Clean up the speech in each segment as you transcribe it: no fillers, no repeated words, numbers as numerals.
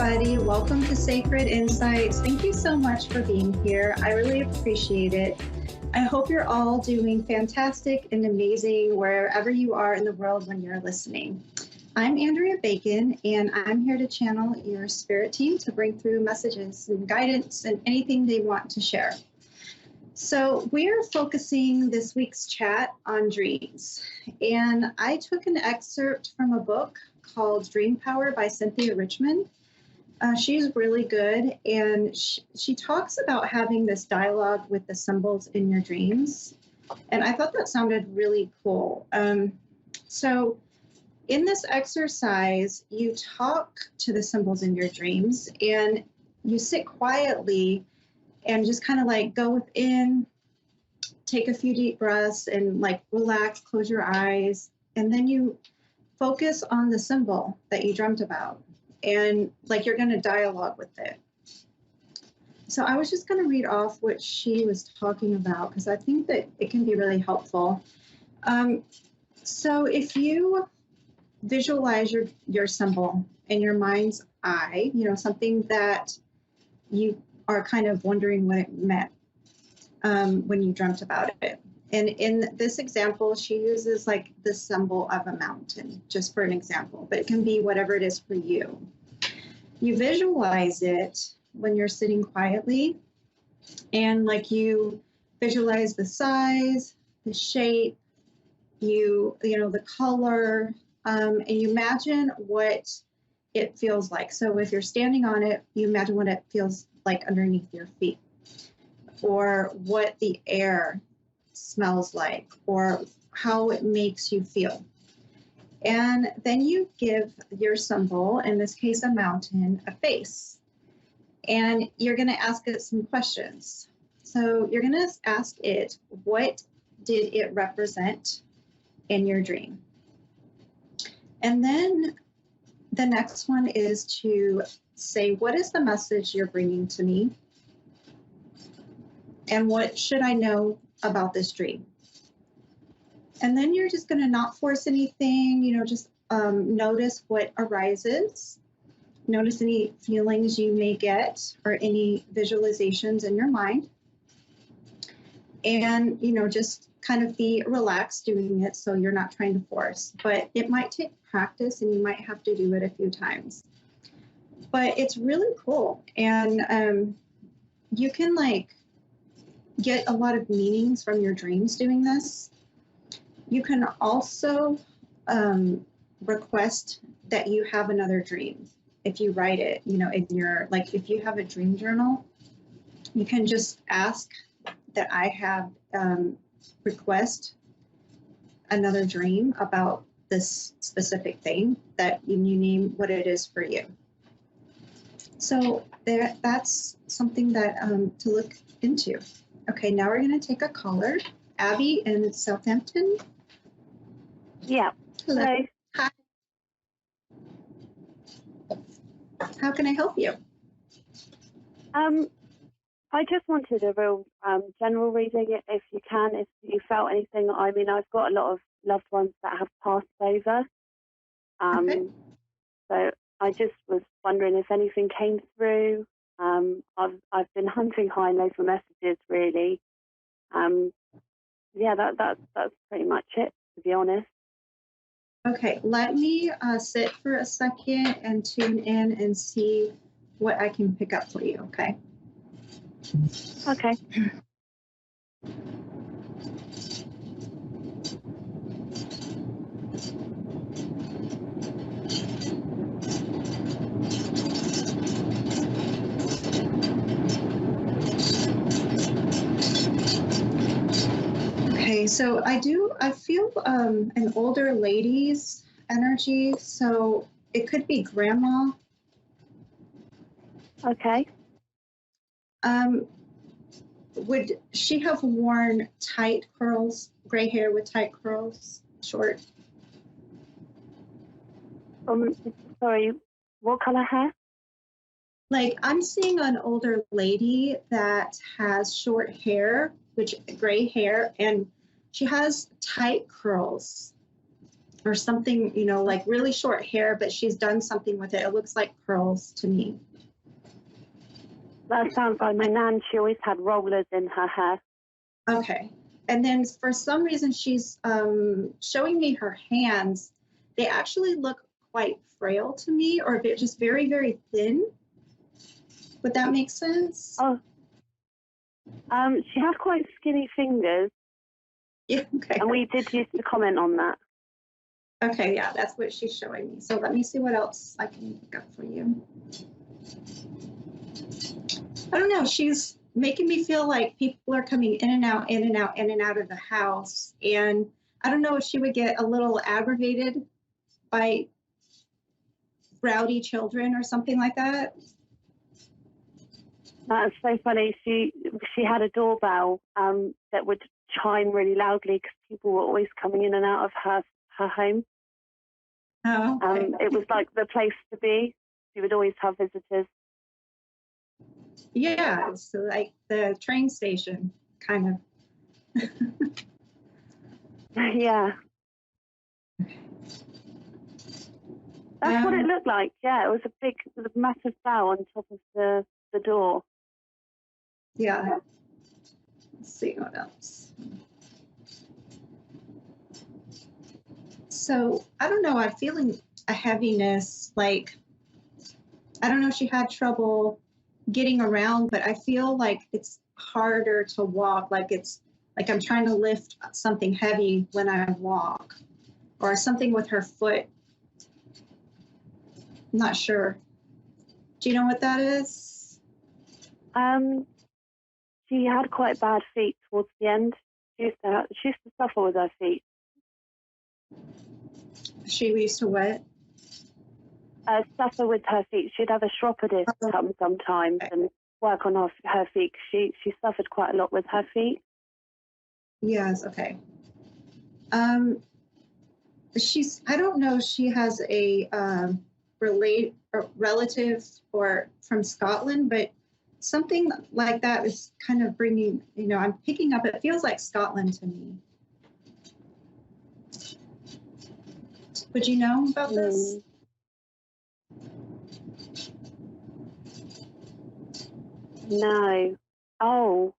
everybody. Welcome to Sacred Insights. Thank you so much for being here. I really appreciate it. I hope you're all doing fantastic and amazing wherever you are in the world when you're listening. I'm Andrea Bacon, and I'm here to channel your spirit team to bring through messages and guidance and anything they want to share. So we're focusing this week's chat on dreams. And I took an excerpt from a book called Dream Power by Cynthia Richmond. She's really good, and she talks about having this dialogue with the symbols in your dreams. And I thought that sounded really cool. So in this exercise, you talk to the symbols in your dreams, and you sit quietly and just kind of like go within, take a few deep breaths and like relax, close your eyes, and then you focus on the symbol that you dreamt about, and like you're going to dialogue with it. So I was just going to read off what she was talking about because I think that it can be really helpful. So if you visualize your symbol in your mind's eye, you know, something that you are kind of wondering what it meant when you dreamt about it. And in this example, she uses like the symbol of a mountain, just for an example, but it can be whatever it is for you. You visualize it when you're sitting quietly, and like you visualize the size, the shape, you know, the color, and you imagine what it feels like. So if you're standing on it, you imagine what it feels like underneath your feet, or what the air smells like, or how it makes you feel. And then you give your symbol, in this case a mountain, a face. And you're going to ask it some questions. So you're going to ask it, what did it represent in your dream? And then the next one is to say, what is the message you're bringing to me? And what should I know about this dream? And then you're just going to not force anything, you know, just notice what arises. Notice any feelings you may get or any visualizations in your mind. And, you know, just kind of be relaxed doing it so you're not trying to force. But it might take practice and you might have to do it a few times. But it's really cool. And you can like get a lot of meanings from your dreams doing this. You can also request that you have another dream. If you write it, you know, in your, like if you have a dream journal, you can just ask that I have request another dream about this specific thing, that you name what it is for you. So that's something that to look into. Okay, now we're going to take a caller. Abby in Southampton. Yeah. Hello. Hello. Hi. How can I help you? I just wanted a real general reading, if you can, if you felt anything. I mean, I've got a lot of loved ones that have passed over. Okay. So I just was wondering if anything came through. I've been hunting high and low for messages, really. Yeah, that's pretty much it, to be honest. Okay, let me sit for a second and tune in and see what I can pick up for you, okay? Okay. Okay, so I feel an older lady's energy, so it could be grandma. Okay. Would she have worn tight curls, gray hair with tight curls, short? Sorry, what color hair? Like I'm seeing an older lady that has short hair, which gray hair, and she has tight curls. or something, like really short hair, but she's done something with it. It looks like curls to me. That sounds like my nan. She always had rollers in her hair. Okay. And then for some reason, she's showing me her hands. They actually look quite frail to me, or just very, very thin. Would that make sense? Oh, she had quite skinny fingers. Yeah, okay. And we did used to comment on that. Okay, yeah, that's what she's showing me. So let me see what else I can pick up for you. I don't know. She's making me feel like people are coming in and out, in and out, in and out of the house. And I don't know if she would get a little aggravated by rowdy children or something like that. That's so funny. She had a doorbell that would chime really loudly because people were always coming in and out of her home. Oh, okay. It was like the place to be. She would always have visitors. Yeah, it's like the train station, kind of. Yeah. That's what it looked like. Yeah, it was a massive bell on top of the door. Yeah. Let's see what else. So I don't know. I'm feeling a heaviness. Like, I don't know if she had trouble getting around, but I feel like it's harder to walk. Like it's like I'm trying to lift something heavy when I walk, or something with her foot. I'm not sure. Do you know what that is? She had quite bad feet towards the end. She used to suffer with her feet. She used to what? Suffer with her feet. She'd have a chiropodist come sometimes and work on her feet. She suffered quite a lot with her feet. Yes. Okay. I don't know if she has a relative or from Scotland, but something like that is kind of bringing, I'm picking up, it feels like Scotland to me. Would you know about this? No. Oh.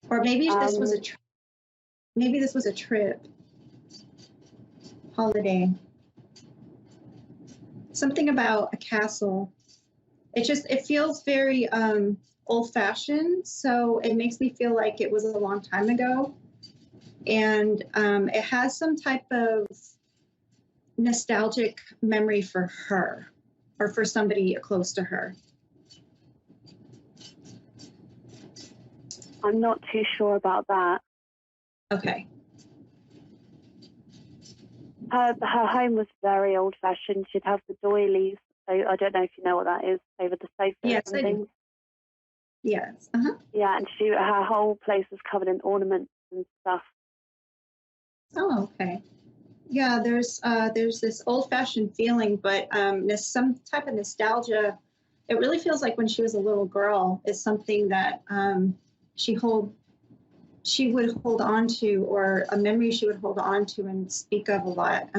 Or maybe this was a trip, holiday. Something about a castle. It feels very old-fashioned, so it makes me feel like it was a long time ago. And it has some type of nostalgic memory for her or for somebody close to her. I'm not too sure about that. Okay. Her home was very old-fashioned. She'd have the doilies. So I don't know if you know what that is, over the sofa. Yes, and things. Yes. Uh-huh. Yeah, and her whole place was covered in ornaments and stuff. Oh, okay. Yeah, there's this old-fashioned feeling, but there's some type of nostalgia. It really feels like when she was a little girl is something that she would hold on to, or a memory she would hold on to and speak of a lot.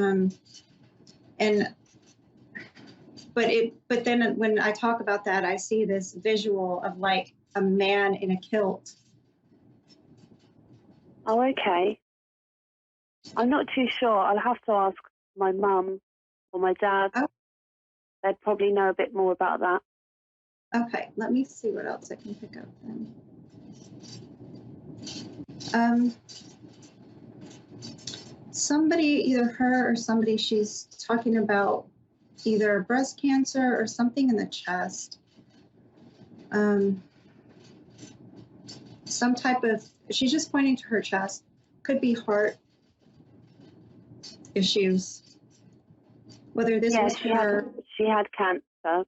But then when I talk about that, I see this visual of like a man in a kilt. Oh, okay. I'm not too sure. I'll have to ask my mum or my dad. Oh. They'd probably know a bit more about that. Okay, let me see what else I can pick up then. Somebody, either her or somebody, she's talking about either breast cancer or something in the chest. Some type of, she's just pointing to her chest. Could be heart issues. Whether this was her. She had cancer.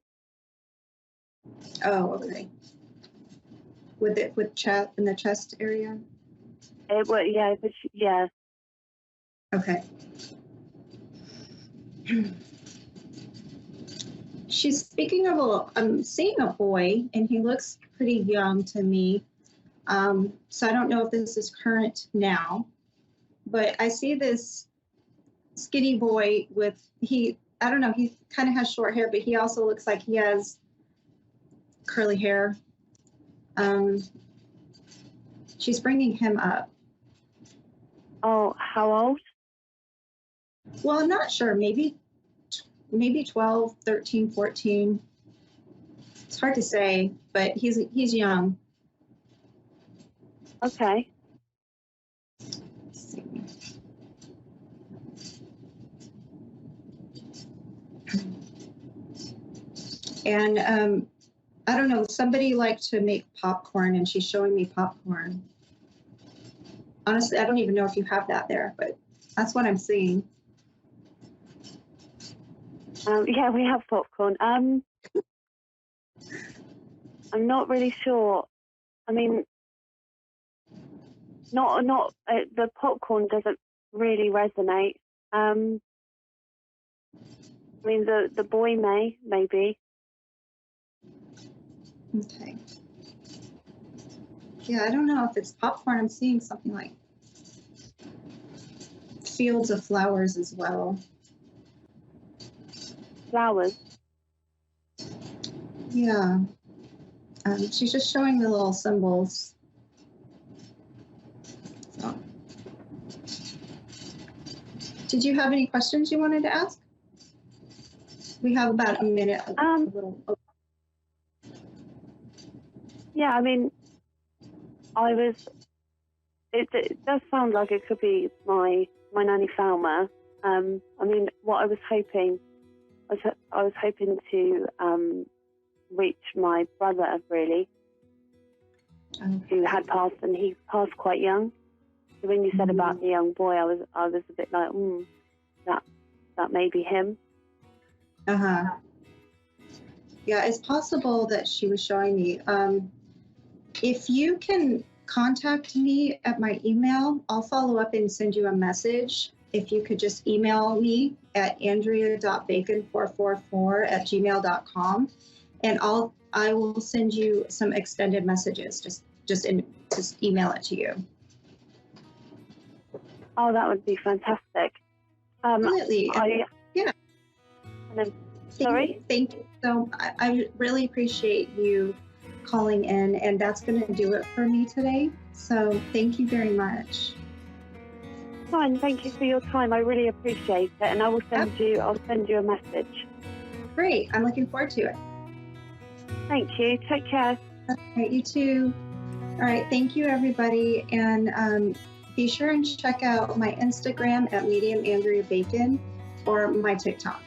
Oh, okay. With chest in the chest area. Yeah. Okay. She's speaking of I'm seeing a boy, and he looks pretty young to me. So I don't know if this is current now, but I see this skinny boy with, I don't know, he kind of has short hair, but he also looks like he has curly hair. She's bringing him up. Oh, how old? Well, I'm not sure. Maybe 12, 13, 14. It's hard to say, but he's young. Okay. Let's see. And I don't know, somebody liked to make popcorn, and she's showing me popcorn. Honestly, I don't even know if you have that there, but that's what I'm seeing. Yeah, we have popcorn. I'm not really sure. I mean, the popcorn doesn't really resonate. I mean, the boy maybe. Okay. Yeah, I don't know if it's popcorn. I'm seeing something like fields of flowers as well. Flowers. Yeah. She's just showing the little symbols. So. Did you have any questions you wanted to ask? We have about a minute. Yeah, I mean, it does sound like it could be my nanny Falma. I mean, what I was hoping to reach my brother, really, who had passed, and he passed quite young. So when you said about the young boy, I was a bit like, that may be him. Yeah, it's possible that she was showing me. If you can contact me at my email, I'll follow up and send you a message. If you could just email me at andrea.bacon444@gmail.com, and I will send you some extended messages. Just email it to you. Oh, that would be fantastic. Absolutely. Yeah. Sorry? Thank you. So I really appreciate you calling in, and that's going to do it for me today. So thank you very much. Fine, thank you for your time. I really appreciate it, and I'll send you a message. Great. I'm looking forward to it. Thank you. Take care. All right, you too. All right, thank you, everybody. And be sure and check out my Instagram at Medium Andrea Bacon or my TikTok.